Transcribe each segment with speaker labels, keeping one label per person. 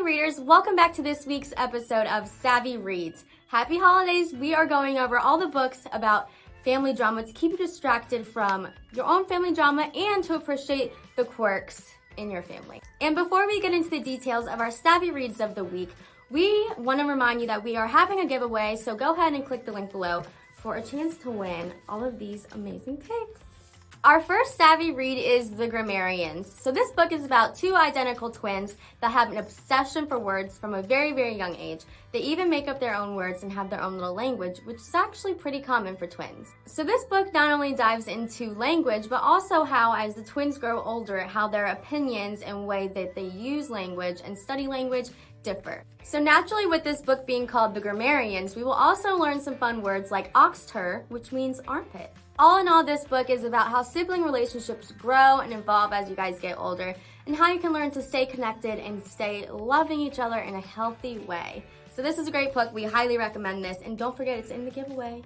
Speaker 1: readers, welcome back to this week's episode of Savvy Reads. Happy holidays! We are going over all the books about family drama to keep you distracted from your own family drama and to appreciate the quirks in your family. And before we get into the details of our Savvy Reads of the week, we want to remind you that we are having a giveaway, so go ahead and click the link below for a chance to win all of these amazing picks. Our first Savvy Read is The Grammarians. So this book is about two identical twins that have an obsession for words from a very, very young age. They even make up their own words and have their own little language, which is actually pretty common for twins. So this book not only dives into language, but also how as the twins grow older, how their opinions and way that they use language and study language differ. So naturally, with this book being called The Grammarians, we will also learn some fun words like oxter, which means armpit. All in all, this book is about how sibling relationships grow and evolve as you guys get older, and how you can learn to stay connected and stay loving each other in a healthy way. So this is a great book. We highly recommend this, and don't forget it's in the giveaway.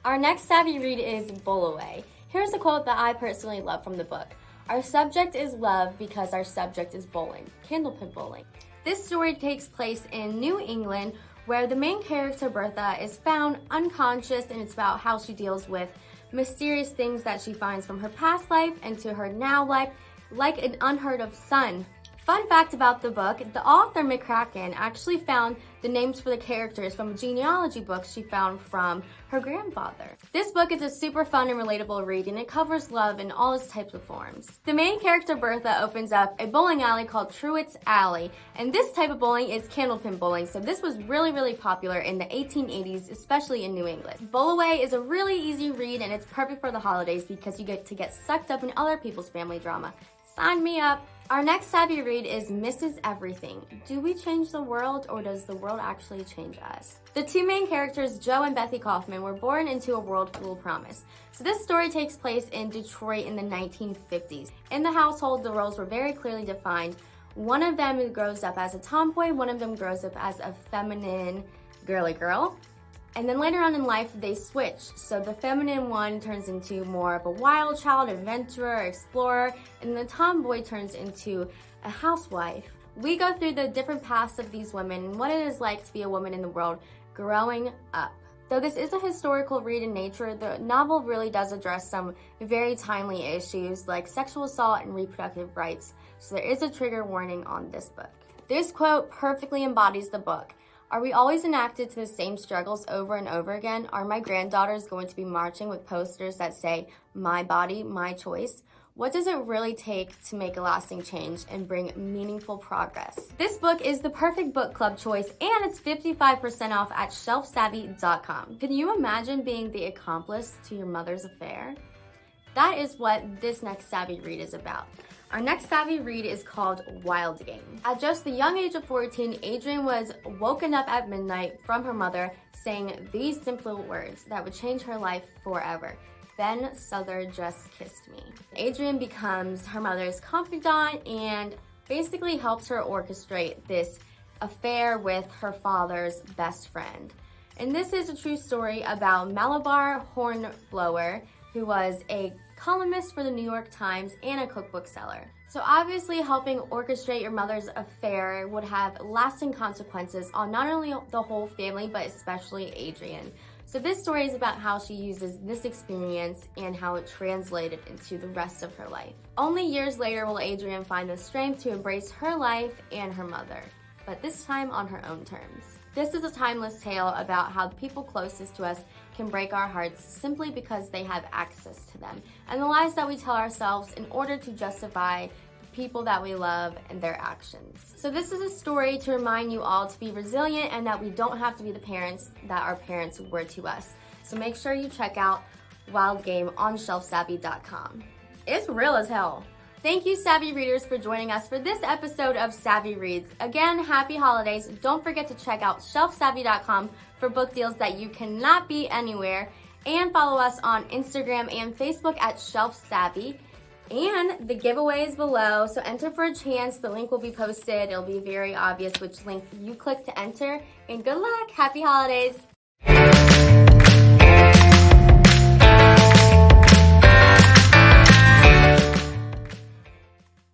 Speaker 1: Our next Savvy Read is Bull Away. Here's a quote that I personally love from the book. Our subject is love because our subject is bowling. Candlepin bowling. This story takes place in New England, where the main character, Bertha, is found unconscious, and it's about how she deals with mysterious things that she finds from her past life into her now life, like an unheard of son. Fun fact about the book, the author McCracken actually found the names for the characters from a genealogy book she found from her grandfather. This book is a super fun and relatable read, and it covers love in all its types of forms. The main character, Bertha, opens up a bowling alley called Truett's Alley, and this type of bowling is candlepin bowling, so this was really, really popular in the 1880s, especially in New England. Bowl Away is a really easy read, and it's perfect for the holidays because you get to get sucked up in other people's family drama. Sign me up! Our next Savvy Read is Mrs. Everything. Do we change the world, or does the world actually change us? The two main characters, Joe and Bethy Kaufman, were born into a world full of promise. So this story takes place in Detroit in the 1950s. In the household, the roles were very clearly defined. One of them grows up as a tomboy, one of them grows up as a feminine girly girl. And then later on in life, they switch. So the feminine one turns into more of a wild child, adventurer, explorer, and the tomboy turns into a housewife. We go through the different paths of these women and what it is like to be a woman in the world growing up. Though this is a historical read in nature, the novel really does address some very timely issues like sexual assault and reproductive rights. So there is a trigger warning on this book. This quote perfectly embodies the book. Are we always enacted to the same struggles over and over again? Are my granddaughters going to be marching with posters that say, "My body, my choice"? What does it really take to make a lasting change and bring meaningful progress? This book is the perfect book club choice, and it's 55% off at shelfsavvy.com. Can you imagine being the accomplice to your mother's affair? That is what this next Savvy Read is about. Our next Savvy Read is called Wild Game. At just the young age of 14, Adrian was woken up at midnight from her mother saying these simple words that would change her life forever. Ben Southard just kissed me. Adrian becomes her mother's confidant and basically helps her orchestrate this affair with her father's best friend. And this is a true story about Malabar Hornblower, who was a columnist for the New York Times and a cookbook seller. So obviously helping orchestrate your mother's affair would have lasting consequences on not only the whole family, but especially Adrian. So this story is about how she uses this experience and how it translated into the rest of her life. Only years later will Adrian find the strength to embrace her life and her mother, but this time on her own terms. This is a timeless tale about how the people closest to us can break our hearts simply because they have access to them, and the lies that we tell ourselves in order to justify the people that we love and their actions. So this is a story to remind you all to be resilient and that we don't have to be the parents that our parents were to us. So make sure you check out Wild Game on shelfsavvy.com. It's real as hell. Thank you, Savvy Readers, for joining us for this episode of Savvy Reads. Again, happy holidays. Don't forget to check out shelfsavvy.com for book deals that you cannot beat anywhere. And follow us on Instagram and Facebook at Shelf Savvy. And the giveaway is below, so enter for a chance. The link will be posted. It'll be very obvious which link you click to enter. And good luck. Happy holidays.